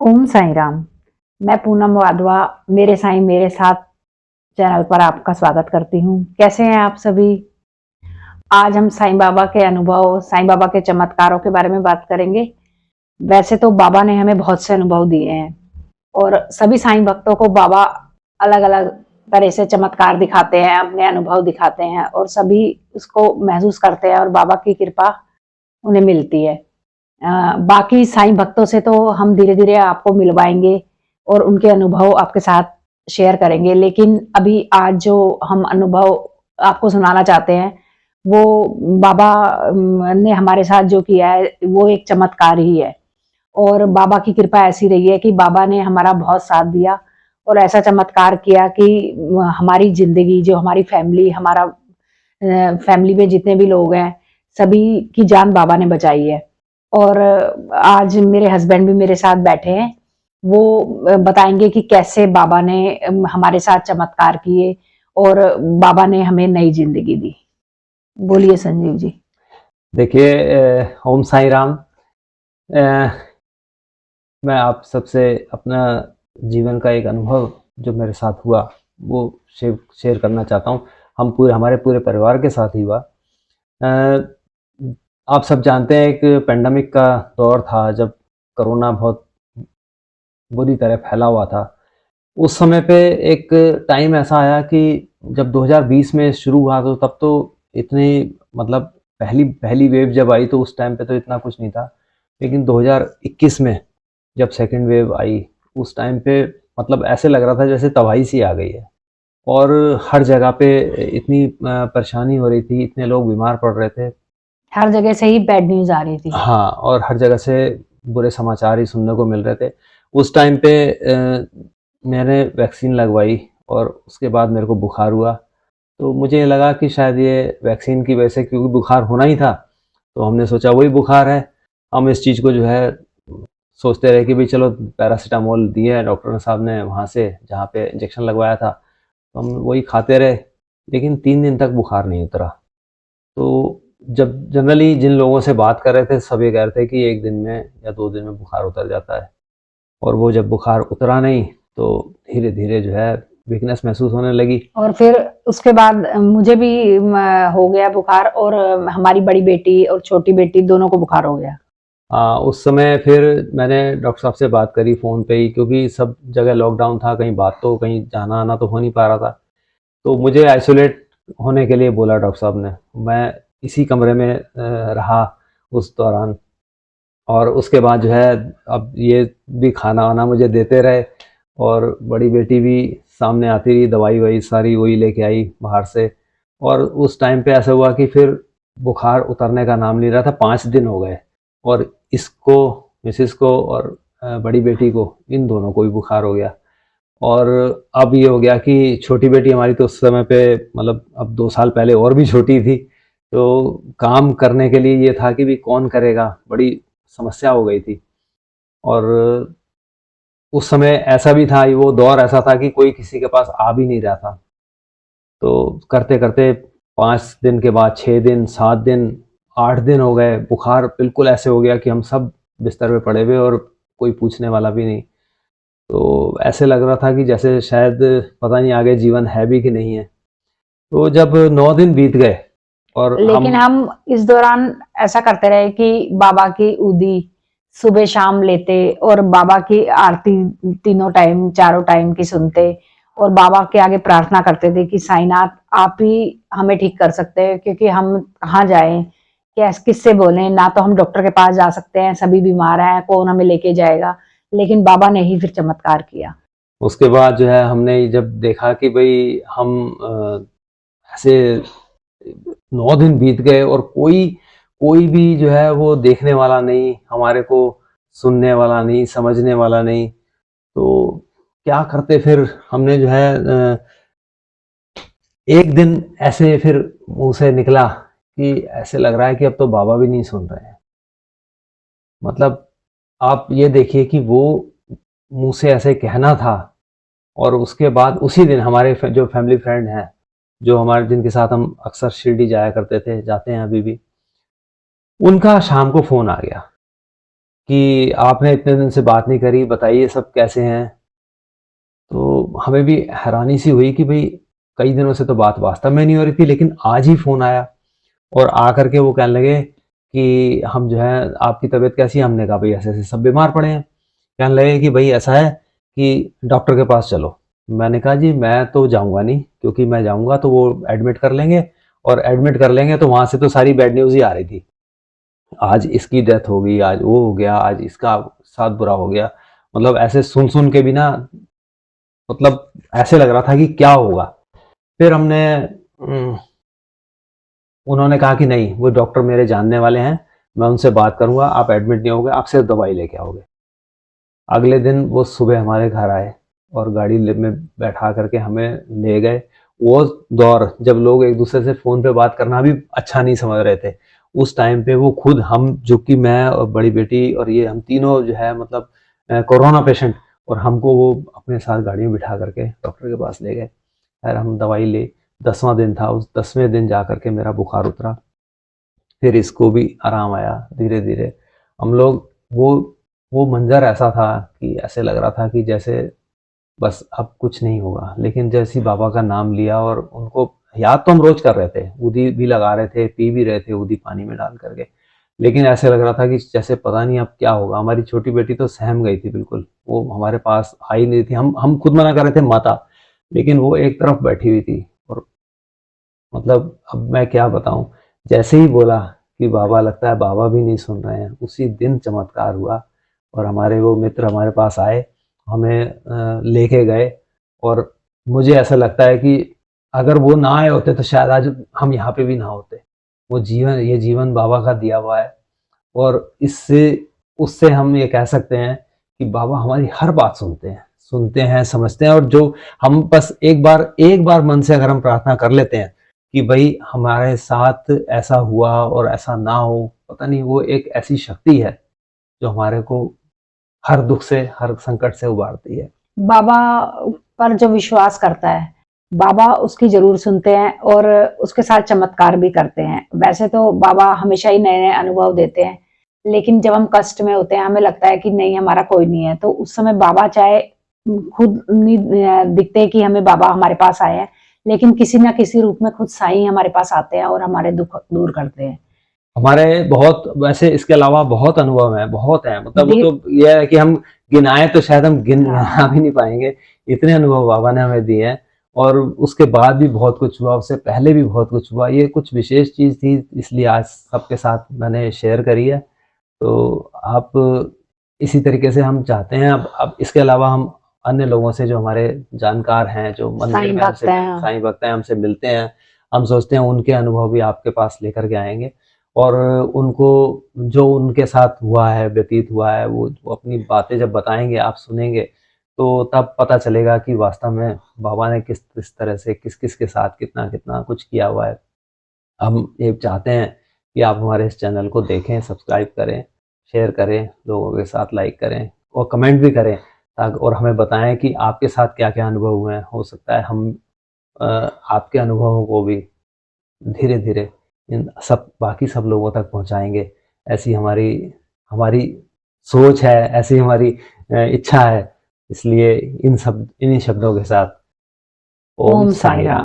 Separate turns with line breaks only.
ओम साईं राम। मैं पूनम वाधवा मेरे साईं मेरे साथ चैनल पर आपका स्वागत करती हूँ। कैसे हैं आप सभी? आज हम साईं बाबा के अनुभव, साईं बाबा के चमत्कारों के बारे में बात करेंगे। वैसे तो बाबा ने हमें बहुत से अनुभव दिए हैं और सभी साईं भक्तों को बाबा अलग-अलग तरह से चमत्कार दिखाते हैं, अपने अनुभव दिखाते हैं और सभी उसको महसूस करते हैं और बाबा की कृपा उन्हें मिलती है। बाकी साईं भक्तों से तो हम धीरे-धीरे आपको मिलवाएँगे और उनके अनुभव आपके साथ शेयर करेंगे। लेकिन अभी आज जो हम अनुभव आपको सुनाना चाहते हैं, वो बाबा ने हमारे साथ जो किया है, वो एक चमत्कार ही है। और बाबा की कृपा ऐसी रही है कि बाबा ने हमारा बहुत साथ दिया और ऐसा चमत्कार किया कि हमारी ज़िंदगी, जो हमारी फैमिली, हमारा फैमिली में जितने भी लोग हैं, सभी की जान बाबा ने बचाई है। और आज मेरे हस्बैंड भी मेरे साथ बैठे हैं। वो बताएँगे कि कैसे बाबा ने हमारे साथ चमत्कार किए और बाबा ने हमें नई ज़िंदगी दी। बोलिए संजीव जी।
देखिए, ओम साई राम। मैं आप सबसे अपना जीवन का एक अनुभव जो मेरे साथ हुआ वो शेयर शेयर करना चाहता हूँ। हमारे पूरे परिवार के साथ ही हुआ। आप सब जानते हैं, एक पेंडेमिक का दौर था जब कोरोना बहुत बुरी तरह फैला हुआ था। उस समय पे एक टाइम ऐसा आया कि जब 2020 में शुरू हुआ तब तो इतनी, मतलब पहली पहली वेव जब आई तो उस टाइम पे तो इतना कुछ नहीं था। लेकिन 2021 में जब सेकंड वेव आई, उस टाइम पे मतलब ऐसे लग रहा था जैसे तबाही सी आ गई है। और हर जगह पे इतनी परेशानी हो रही थी, इतने लोग बीमार पड़ रहे थे।
हर जगह से ही बैड न्यूज़ आ रही थी।
हाँ, और हर जगह से बुरे समाचार ही सुनने को मिल रहे थे। उस टाइम पे मैंने वैक्सीन लगवाई और उसके बाद मेरे को बुखार हुआ। तो मुझे लगा कि शायद ये वैक्सीन की वजह से, क्योंकि बुखार होना ही था, तो हमने सोचा वही बुखार है। हम इस चीज़ को जो है सोचते रहे कि भाई चलो पैरासिटामोल दिए है डॉक्टर साहब ने वहाँ से जहाँ पे इंजेक्शन लगवाया था, तो हम वही खाते रहे। लेकिन 3 दिन तक बुखार नहीं उतरा। तो जब जनरली जिन लोगों से बात कर रहे थे, सब ये कह रहे थे कि 1 दिन में या 2 दिन में बुखार उतर जाता है। और वो जब बुखार उतरा नहीं, तो धीरे-धीरे जो है वीकनेस महसूस होने लगी।
और फिर उसके बाद मुझे भी हो गया बुखार और हमारी बड़ी बेटी और छोटी बेटी दोनों को बुखार हो गया।
उस समय फिर मैंने डॉक्टर साहब से बात करी फ़ोन पे ही, क्योंकि सब जगह लॉकडाउन था, कहीं जाना-आना तो हो नहीं पा रहा था। तो मुझे आइसोलेट होने के लिए बोला डॉक्टर साहब ने। मैं इसी कमरे में रहा उस दौरान। और उसके बाद जो है, अब ये भी खाना-वाना मुझे देते रहे और बड़ी बेटी भी सामने आती रही, दवाई-ववाई सारी वही लेके आई बाहर से। और उस टाइम पे ऐसा हुआ कि फिर बुखार उतरने का नाम नहीं रहा था, 5 दिन हो गए। और इसको, मिसेस को और बड़ी बेटी को, इन दोनों को भी बुखार हो गया। और अब ये हो गया कि छोटी बेटी हमारी तो उस समय पे, मतलब अब 2 साल पहले और भी छोटी थी। तो काम करने के लिए ये था कि भी कौन करेगा, बड़ी समस्या हो गई थी। और उस समय ऐसा भी था, वो दौर ऐसा था कि कोई किसी के पास आ भी नहीं रहा था। तो करते-करते 5 दिन के बाद 6 दिन, 7 दिन, 8 दिन हो गए। बुखार बिल्कुल ऐसे हो गया कि हम सब बिस्तर पे पड़े हुए और कोई पूछने वाला भी नहीं। तो ऐसे लग रहा था कि जैसे शायद पता नहीं आगे जीवन है भी कि नहीं है। तो जब 9 दिन बीत गए और
लेकिन
हम
हम इस दौरान ऐसा करते रहे कि बाबा की उदी सुबह शाम लेते और बाबा की आरती तीनों टाइम, चारों टाइम की सुनते और बाबा के आगे प्रार्थना करते थे कि साईनाथ आप ही हमें ठीक कर सकते हैं, क्योंकि हम कहाँ जाएं, क्या किससे बोलें, ना तो हम डॉक्टर के पास जा सकते हैं, सभी बीमार हैं, कौन हमें लेके जाएगा। लेकिन बाबा ने ही फिर चमत्कार किया।
उसके बाद जो है हमने जब देखा कि भई हम ऐसे 9 दिन बीत गए और कोई कोई भी जो है वो देखने वाला नहीं, हमारे को सुनने वाला नहीं, समझने वाला नहीं। तो क्या करते फिर, हमने जो है एक दिन ऐसे फिर मुँह से निकला कि ऐसे लग रहा है कि अब तो बाबा भी नहीं सुन रहे हैं। मतलब आप ये देखिए कि वो मुँह से ऐसे कहना था और उसके बाद उसी दिन हमारे जो फैमिली फ्रेंड हैं, जो हमारे जिनके साथ हम अक्सर शिरडी जाया करते थे, जाते हैं अभी भी, उनका शाम को फ़ोन आ गया कि आपने इतने दिन से बात नहीं करी, बताइए सब कैसे हैं। तो हमें भी हैरानी सी हुई कि भाई कई दिनों से तो बात वास्तव में नहीं हो रही थी, लेकिन आज ही फ़ोन आया और आकर के वो कहने लगे कि हम जो है आपकी तबीयत कैसी है? हमने कहा भाई ऐसे-ऐसे सब बीमार पड़े हैं। कहने लगे कि भाई ऐसा है कि डॉक्टर के पास चलो। मैंने कहा जी मैं तो जाऊँगा नहीं, क्योंकि मैं जाऊँगा तो वो एडमिट कर लेंगे और एडमिट कर लेंगे तो वहाँ से तो सारी बैड न्यूज़ ही आ रही थी। आज इसकी डेथ हो गई, आज वो हो गया, आज इसका साथ बुरा हो गया। मतलब ऐसे सुन-सुन के भी ना, मतलब ऐसे लग रहा था कि क्या होगा? फिर हमने उन्होंने कहा कि नहीं, वो डॉक्टर मेरे जानने वाले हैं, मैं उनसे बात करूँगा, आप एडमिट नहीं होगे, आप सिर्फ दवाई लेके आओगे। अगले दिन वो सुबह हमारे घर आए और गाड़ी में बैठा करके हमें ले गए। वो दौर जब लोग एक दूसरे से फ़ोन पे बात करना भी अच्छा नहीं समझ रहे थे, उस टाइम पे वो खुद हम, जो कि मैं और बड़ी बेटी और ये हम तीनों जो है मतलब कोरोना पेशेंट, और हमको वो अपने साथ गाड़ी में बिठा करके डॉक्टर के पास ले गए। खैर हम दवाई ले, 10वां दिन था, उस 10वें दिन जा करके मेरा बुखार उतरा। फिर इसको भी आराम आया धीरे-धीरे। हम लोग वो मंज़र ऐसा था कि ऐसे लग रहा था कि जैसे बस अब कुछ नहीं होगा। लेकिन जैसे ही बाबा का नाम लिया, और उनको याद तो हम रोज़ कर रहे थे, ऊदी भी लगा रहे थे, पी भी रहे थे ऊदी पानी में डाल करके। लेकिन ऐसे लग रहा था कि जैसे पता नहीं अब क्या होगा। हमारी छोटी बेटी तो सहम गई थी बिल्कुल, वो हमारे पास आई नहीं थी। हम खुद मना कर रहे थे माता, लेकिन वो एक तरफ बैठी हुई थी। और मतलब अब मैं क्या बताऊँ, जैसे ही बोला कि बाबा, लगता है बाबा भी नहीं सुन रहे हैं, उसी दिन चमत्कार हुआ और हमारे वो मित्र हमारे पास आए, हमें लेके गए। और मुझे ऐसा लगता है कि अगर वो ना आए होते तो शायद आज हम यहाँ पे भी ना होते। वो जीवन, ये जीवन बाबा का दिया हुआ है, और इससे उससे हम ये कह सकते हैं कि बाबा हमारी हर बात सुनते हैं, समझते हैं। और जो हम बस एक बार मन से अगर हम प्रार्थना कर लेते हैं कि भाई हमारे साथ ऐसा हुआ और ऐसा ना हो, पता नहीं वो एक ऐसी शक्ति है जो हमारे को हर दुख से, हर संकट से उबारती है।
बाबा पर जो विश्वास करता है, बाबा उसकी जरूर सुनते हैं और उसके साथ चमत्कार भी करते हैं। वैसे तो बाबा हमेशा ही नए नए अनुभव देते हैं, लेकिन जब हम कष्ट में होते हैं, हमें लगता है कि नहीं हमारा कोई नहीं है, तो उस समय बाबा चाहे खुद नहीं दिखते कि हमें बाबा हमारे पास आए हैं, लेकिन किसी ना किसी रूप में खुद साईं हमारे पास आते हैं और हमारे दुख दूर करते हैं।
हमारे बहुत, वैसे इसके अलावा बहुत अनुभव हैं, बहुत हैं। मतलब वो
दी
तो ये है कि हम गिनाएँ तो शायद हम गिना
हाँ,
भी नहीं पाएँगे, इतने अनुभव बाबा ने हमें दिए हैं। और उसके बाद भी बहुत कुछ हुआ, उससे पहले भी बहुत कुछ हुआ। ये कुछ विशेष चीज़ थी, इसलिए आज सबके साथ मैंने शेयर करी है। तो आप, इसी तरीके से हम चाहते हैं, अब इसके अलावा हम अन्य लोगों से, जो हमारे जानकार हैं, जो मंदिर
साईं
में
भक्त
हमसे,
हैं।
साईं भक्त हैं, हमसे मिलते हैं, हम सोचते हैं उनके अनुभव भी आपके पास लेकर के आएँगे। और उनको जो उनके साथ हुआ है, व्यतीत हुआ है, वो अपनी बातें जब बताएँगे, आप सुनेंगे, तो तब पता चलेगा कि वास्तव में बाबा ने किस तरह से किस-किस के साथ कितना-कितना कुछ किया हुआ है। हम ये चाहते हैं कि आप हमारे इस चैनल को देखें, सब्सक्राइब करें, शेयर करें, लोगों के साथ लाइक करें और कमेंट भी करें, ताकि और हमें बताएँ कि आपके साथ क्या-क्या अनुभव हुए हैं। हो सकता है हम अ, आपके अनुभवों को भी धीरे-धीरे इन सब बाकी सब लोगों तक पहुँचाएँगे। ऐसी हमारी हमारी सोच है, ऐसी हमारी इच्छा है। इसलिए इन्हीं शब्दों के साथ ओम
ओम साई
साईं राम।
राम।